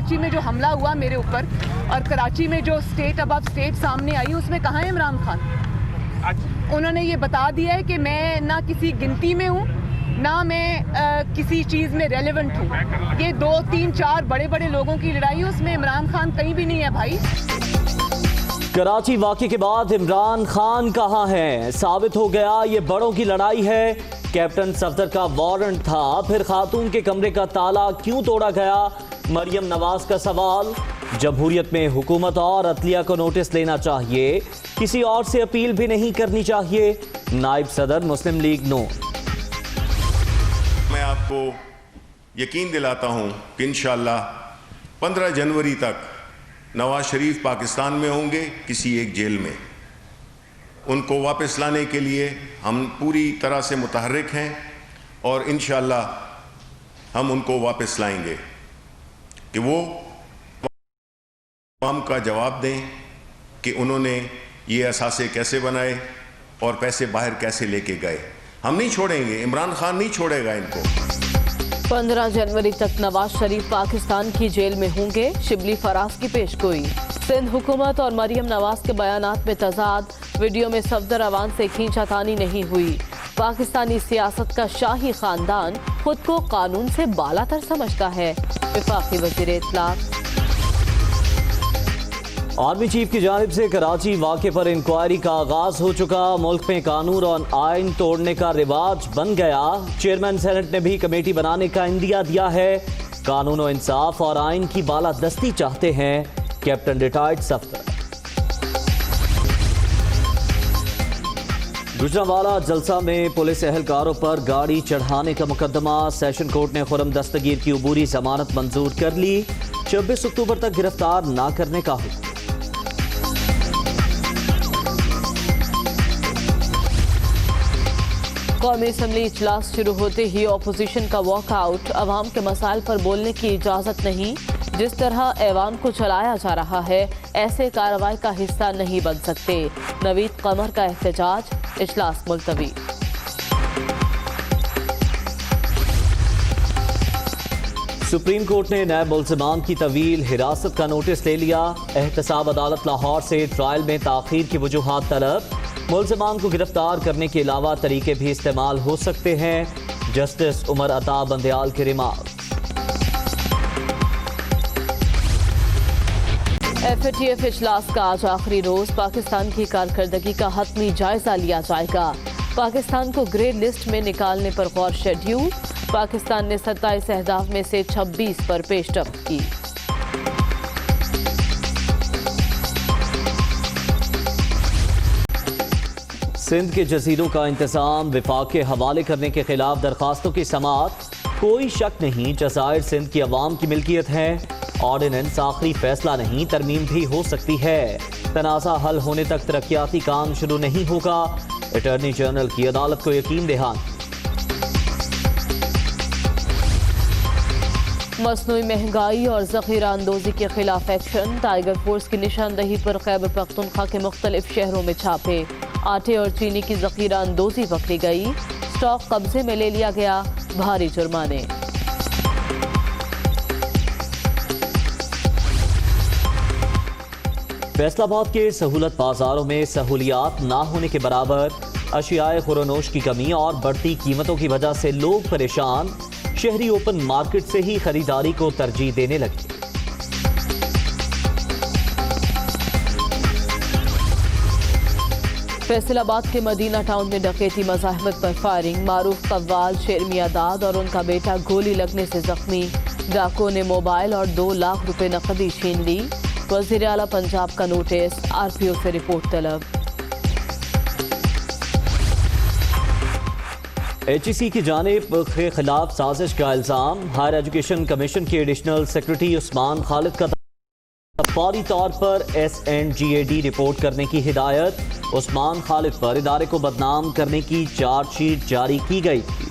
कराची में जो हमला हुआ मेरे ऊपर और कराची में जो स्टेट अबव स्टेट सामने आई, उसमें कहाँ है इमरान खान? उन्होंने ये बता दिया है कि मैं ना किसी गिनती में हूँ, ना मैं किसी चीज़ में रेलेवेंट हूँ। ये 2, 3, 4 बड़े बड़े लोगों की लड़ाई है, उसमें इमरान खान कहीं भी नहीं है भाई। कराची वाक़े के बाद इमरान खान कहाँ है? साबित हो गया ये बड़ों की लड़ाई है। कैप्टन सफदर का वारंट था, फिर खातून के कमरे का ताला क्यों तोड़ा गया? मरियम नवाज का सवाल। जमहूरियत में हुकूमत और अदलिया को नोटिस लेना चाहिए, किसी और से अपील भी नहीं करनी चाहिए। नायब सदर मुस्लिम लीग नो। मैं आपको यकीन दिलाता हूं कि इंशाअल्लाह 15 जनवरी तक नवाज शरीफ पाकिस्तान में होंगे, किसी एक जेल में। उनको वापस लाने के लिए हम पूरी तरह से मुतहर्रिक हैं और इंशाअल्लाह हम उनको वापस लाएंगे कि वो आवाम का जवाब दें कि उन्होंने ये असासे कैसे बनाए और पैसे बाहर कैसे लेके गए। हम नहीं छोड़ेंगे, इमरान खान नहीं छोड़ेगा इनको। 15 जनवरी तक नवाज शरीफ पाकिस्तान की जेल में होंगे, शिबली फराज की पेशगोई। सिंध हुकूमत और मरियम नवाज के बयानात में तजाद, वीडियो में सफदर अवान से खींचातानी नहीं हुई। पाकिस्तानी सियासत का शाही खानदान खुद को कानून से बालातर समझता है। वफाकी वज़ीर इत्तलात। आर्मी चीफ की जानिब से कराची वाक़े पर इंक्वायरी का आगाज हो चुका। मुल्क में कानून और आइन तोड़ने का रिवाज बन गया। चेयरमैन सेनेट ने भी कमेटी बनाने का इंदिया दिया है। कानून और इंसाफ और आइन की बालादस्ती चाहते हैं कैप्टन रिटायर्ड सफदर। गुजरांवाला जलसा में पुलिस एहलकारों पर गाड़ी चढ़ाने का मुकदमा। सेशन कोर्ट ने खुरम दस्तगीर की उबूरी जमानत मंजूर कर ली। 26 अक्टूबर तक गिरफ्तार ना करने का हुक्म। कौमी असम्बली इजलास शुरू होते ही अपोजिशन का वॉकआउट। अवाम के मसाइल पर बोलने की इजाज़त नहीं। जिस तरह ऐवान को चलाया जा रहा है, ऐसे कार्रवाई का हिस्सा नहीं बन सकते। नवीद कमर का एहतजाज। इजलास मुलतवी। सुप्रीम कोर्ट ने नायब मुल्ज़िमान की तवील हिरासत का नोटिस ले लिया। एहतसाब अदालत लाहौर से ट्रायल में ताख़ीर की वजूहात तलब। मुल्ज़िमान को गिरफ्तार करने के अलावा तरीके भी इस्तेमाल हो सकते हैं। जस्टिस उमर अता बंदयाल के रिमार्क। FATF इजलास का आज आखिरी रोज। पाकिस्तान की कारकर्दगी का हतमी जायजा लिया जाएगा। पाकिस्तान को ग्रे लिस्ट में निकालने पर गौर। शेड्यूल। पाकिस्तान ने 27 अहदाफ में से 26 पर पेशरफ्त की। सिंध के जजीरों का इंतजाम विफाक के हवाले करने के खिलाफ दरखास्तों की समाअत। कोई शक नहीं, जज़ायर सिंध की अवाम की मिल्कियत है। ऑर्डिनेंस आखिरी फैसला नहीं, तरमीम भी हो सकती है। तनाज़ा हल होने तक तरक्याती काम शुरू नहीं होगा। अटॉर्नी जनरल की अदालत को यकीन दहानी। मसनूई महंगाई और ज़ख़ीरा अंदोज़ी के खिलाफ एक्शन। टाइगर फोर्स की निशानदही पर खैबर पख्तूनख्वा के मुख्तलिफ शहरों में छापे। आटे और चीनी की ज़ख़ीरा अंदोज़ी पकड़ी गई। स्टॉक कब्जे में ले लिया गया। भारी जुर्माने। फैसलाबाद के सहूलत बाजारों में सहूलियात ना होने के बराबर। अशियाए खुरोनोश की कमी और बढ़ती कीमतों की वजह से लोग परेशान। शहरी ओपन मार्केट से ही खरीदारी को तरजीह देने लगे। फैसलाबाद के मदीना टाउन में डकैती, मज़ाहमत पर फायरिंग। मारूफ कव्वाल शेरमियादाद और उनका बेटा गोली लगने से जख्मी। डाकुओं ने मोबाइल और 2 लाख रुपए नकदी छीन ली। वज़ीर आला पंजाब का नोटिस। RPO से रिपोर्ट तलब। HEC की जानिब के खिलाफ साजिश का इल्ज़ाम। हायर एजुकेशन कमीशन के एडिशनल सेक्रेटरी उस्मान खालिद का फौरी तौर पर SNGAD रिपोर्ट करने की हिदायत। उस्मान खालिद पर इदारे को बदनाम करने की चार्जशीट जारी की गई थी।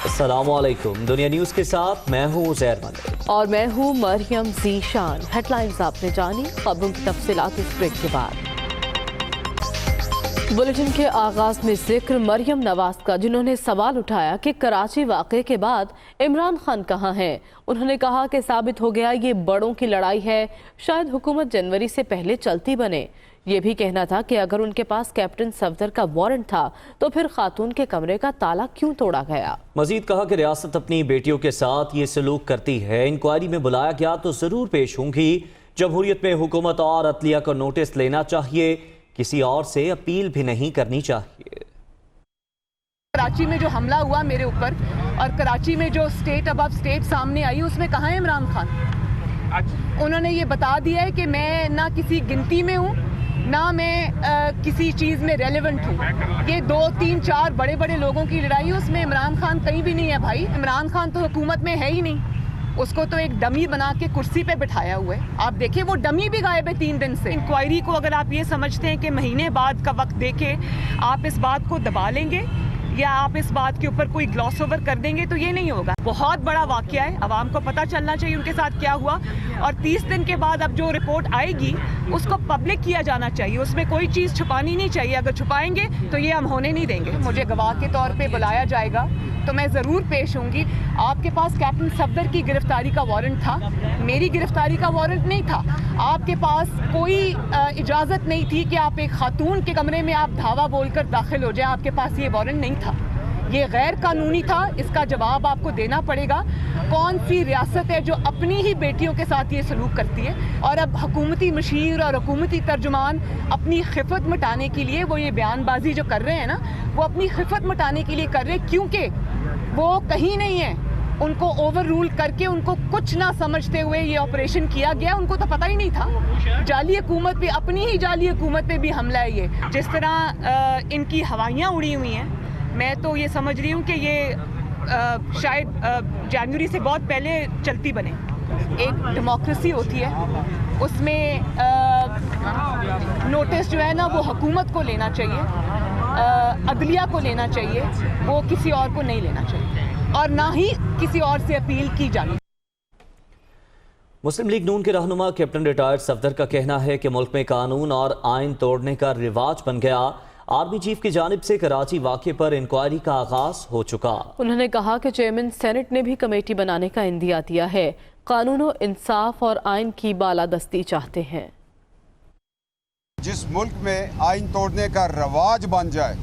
अस्सलामुअलैकुम। दुनिया न्यूज़ के साथ मैं हूँ ज़ैर मंद और मैं हूँ मरियम ज़ीशान। हेडलाइंस आपने जानी, खबरों की तफसीलात इस ब्रेक के बाद। बुलेटिन के आगाज में जिक्र मरियम नवाज का, जिन्होंने सवाल उठाया कि कराची वाक़े के बाद इमरान खान कहां हैं। उन्होंने कहा कि साबित हो गया ये बड़ों की लड़ाई है, शायद हुकूमत जनवरी से पहले चलती बने। ये भी कहना था कि अगर उनके पास कैप्टन सफदर का वारंट था तो फिर खातून के कमरे का ताला क्यों तोड़ा गया। मजीद कहा कि रियासत अपनी बेटियों के साथ ये सलूक करती है, इंक्वायरी में बुलाया गया तो जरूर पेश होंगी। जमहूरियत में हुकूमत और अदलिया को नोटिस लेना चाहिए, किसी और से अपील भी नहीं करनी चाहिए। कराची में जो हमला हुआ मेरे ऊपर और कराची में जो स्टेट अबव स्टेट सामने आई, उसमें कहाँ है इमरान खान। उन्होंने ये बता दिया है कि मैं ना किसी गिनती में हूँ, ना मैं किसी चीज़ में रेलेवेंट हूँ। ये 2, 3, 4 बड़े बड़े लोगों की लड़ाई, उसमें इमरान खान कहीं भी नहीं है भाई। इमरान खान तो हुकूमत में है ही नहीं, उसको तो एक डमी बना के कुर्सी पे बिठाया हुआ है। आप देखिए वो डमी भी गायब है 3 दिन से। इंक्वायरी को अगर आप ये समझते हैं कि महीने बाद का वक्त देके आप इस बात को दबा लेंगे या आप इस बात के ऊपर कोई ग्लॉस ओवर कर देंगे तो ये नहीं होगा। बहुत बड़ा वाकया है, अवाम को पता चलना चाहिए उनके साथ क्या हुआ, और 30 दिन के बाद अब जो रिपोर्ट आएगी उसको पब्लिक किया जाना चाहिए। उसमें कोई चीज़ छुपानी नहीं चाहिए, अगर छुपाएंगे तो ये हम होने नहीं देंगे। मुझे गवाह के तौर पे बुलाया जाएगा तो मैं ज़रूर पेश होंगी। आपके पास कैप्टन सफदर की गिरफ्तारी का वारंट था, मेरी गिरफ्तारी का वारंट नहीं था। आपके पास कोई इजाज़त नहीं थी कि आप एक खातून के कमरे में आप धावा बोलकर दाखिल हो जाए, आपके पास ये वारंट नहीं था। ये गैर कानूनी था, इसका जवाब आपको देना पड़ेगा। कौन सी रियासत है जो अपनी ही बेटियों के साथ ये सलूक करती है? और अब हुकूमती मशीर और हुकूमती तर्जुमान अपनी खिफत मिटाने के लिए वो ये बयानबाजी जो कर रहे हैं ना, वो अपनी खिफत मिटाने के लिए कर रहे हैं, क्योंकि वो कहीं नहीं है। उनको ओवर रूल करके उनको कुछ ना समझते हुए ये ऑपरेशन किया गया, उनको तो पता ही नहीं था। जाली हुकूमत पे, अपनी ही जाली हुकूमत पे भी हमला है ये। जिस तरह इनकी हवाइयाँ उड़ी हुई हैं, मैं तो ये समझ रही हूँ कि ये शायद जनवरी से बहुत पहले चलती बने। एक डेमोक्रेसी होती है, उसमें नोटिस जो है ना वो हुकूमत को लेना चाहिए, अदलिया को लेना चाहिए, वो किसी और को नहीं लेना चाहिए और ना ही किसी और से अपील की जानी। मुस्लिम लीग नून के रहनुमा कैप्टन रिटायर्ड सफदर का कहना है कि मुल्क में कानून और आइन तोड़ने का रिवाज बन गया। आर्मी चीफ की जानिब से कराची वाक़े पर इंक्वायरी का आगाज हो चुका। उन्होंने कहा कि चेयरमैन सेनेट ने भी कमेटी बनाने का इंदिया दिया है। कानून और इंसाफ और आइन की बालादस्ती चाहते हैं। जिस मुल्क में आइन तोड़ने का रवाज बन जाए,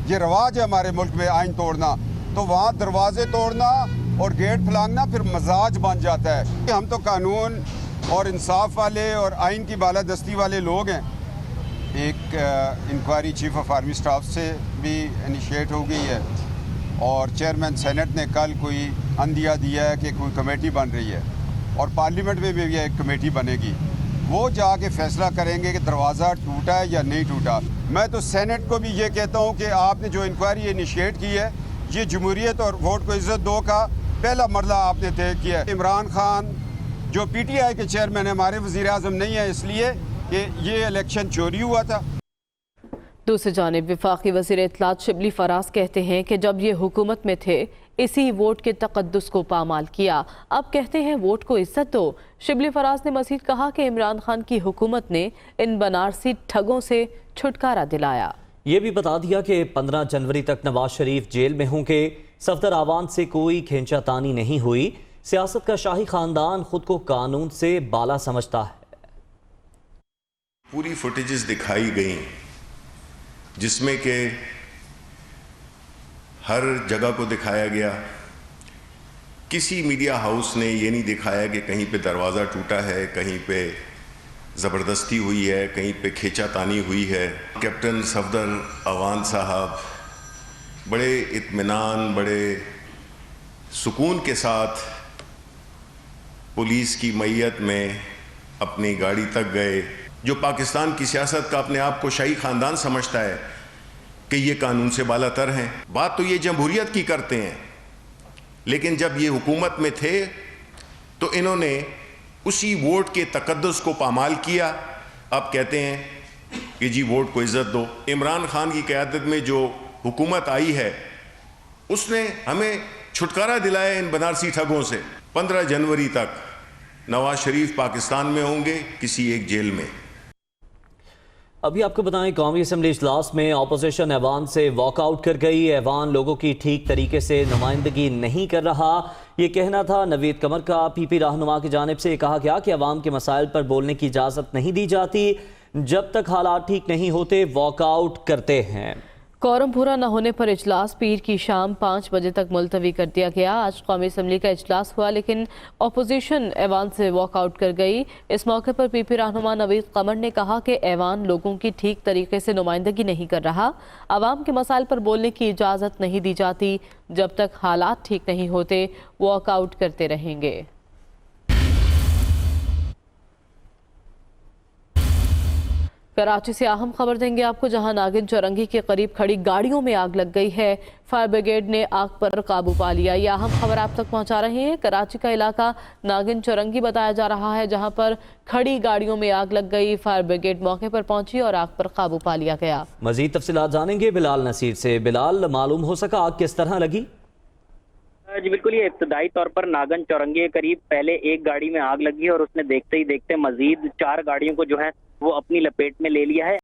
ये रवाज है हमारे मुल्क में आइन तोड़ना, तो वहाँ दरवाजे तोड़ना और गेट फलांगना फिर मजाज बन जाता है। हम तो कानून और इंसाफ वाले और आइन की बालादस्ती वाले लोग हैं। एक inquiry chief of army staff से भी इनिशिएट हो गई है और चेयरमैन सेनेट ने कल कोई अंदिया दिया है कि कोई कमेटी बन रही है और पार्लियामेंट में भी एक कमेटी बनेगी। वो जाके फैसला करेंगे कि दरवाज़ा टूटा है या नहीं टूटा। मैं तो सेनेट को भी ये कहता हूँ कि आपने जो इंक्वायरी इनिशिएट की है, ये जमहूरियत और वोट को इज़्ज़त दो का पहला मरला आपने तय किया है। इमरान खान जो PTI के चेयरमैन है, हमारे वज़ीर आज़म नहीं है, इसलिए कि ये इलेक्शन चोरी हुआ था। दूसरी जानिब वफाकी वज़ीर इत्तलात शिबली फराज कहते हैं कि जब ये हुकूमत में थे इसी वोट के तकद्दुस को पामाल किया, अब कहते हैं वोट को इज्जत दो। शिबली फराज ने मज़ीद कहा कि इमरान खान की हुकूमत ने इन बनारसी ठगों से छुटकारा दिलाया। ये भी बता दिया कि 15 जनवरी तक नवाज शरीफ जेल में होंगे। सफदर आवान से कोई खींचातानी नहीं हुई। सियासत का शाही खानदान खुद को कानून से बाला समझता है। पूरी फुटेजेस दिखाई गई जिसमें कि हर जगह को दिखाया गया। किसी मीडिया हाउस ने ये नहीं दिखाया कि कहीं पे दरवाज़ा टूटा है, कहीं पे ज़बरदस्ती हुई है, कहीं पे खींचातानी हुई है। कैप्टन सफदर अवान साहब बड़े इत्मीनान, बड़े सुकून के साथ पुलिस की मैयत में अपनी गाड़ी तक गए। जो पाकिस्तान की सियासत का अपने आप को शाही ख़ानदान समझता है कि ये कानून से बालातर हैं। बात तो ये जमहूरियत की करते हैं, लेकिन जब ये हुकूमत में थे तो इन्होंने उसी वोट के तकद्दुस को पामाल किया। अब कहते हैं कि जी वोट को इज़्ज़त दो। इमरान खान की क़यादत में जो हुकूमत आई है उसने हमें छुटकारा दिलाया इन बनारसी ठगों से। 15 जनवरी तक नवाज शरीफ पाकिस्तान में होंगे, किसी एक जेल में। अभी आपको बताएं, कौमी असम्बली इजलास में अपोजिशन ऐवान से वॉकआउट कर गई। ऐवान लोगों की ठीक तरीके से नुमाइंदगी नहीं कर रहा, ये कहना था नवीद कमर का। पीपी रहनुमा की जानिब से कहा गया कि अवाम के मसाइल पर बोलने की इजाज़त नहीं दी जाती, जब तक हालात ठीक नहीं होते वॉकआउट करते हैं। कोरम पूरा न होने पर इजलास पीर की शाम 5 बजे तक मुलतवी कर दिया गया। आज कौमी असम्बली का इजलास हुआ, लेकिन अपोजिशन ऐवान से वॉकआउट कर गई। इस मौके पर पीपी रहनुमा नवीद कमर ने कहा कि ऐवान लोगों की ठीक तरीके से नुमाइंदगी नहीं कर रहा, आवाम के मसाइल पर बोलने की इजाज़त नहीं दी जाती, जब तक हालात ठीक नहीं होते वॉकआउट करते रहेंगे। कराची से अहम खबर देंगे आपको, जहां नागिन चौरंगी के करीब खड़ी गाड़ियों में आग लग गई है। फायर ब्रिगेड ने आग पर काबू पा लिया। यह अहम खबर आप तक पहुंचा रहे हैं। कराची का इलाका नागिन चौरंगी बताया जा रहा है, जहां पर खड़ी गाड़ियों में आग लग गई। फायर ब्रिगेड मौके पर पहुंची और आग पर काबू पा लिया गया। मजीद तफसीलात जानेंगे बिलाल नसीर से। बिलाल, मालूम हो सका आग किस तरह लगी? जी बिल्कुल, ये इब्तदाई तौर पर नागन चौरंगी के करीब पहले एक गाड़ी में आग लगी और उसने देखते ही देखते मजीद 4 गाड़ियों को जो है वो अपनी लपेट में ले लिया है।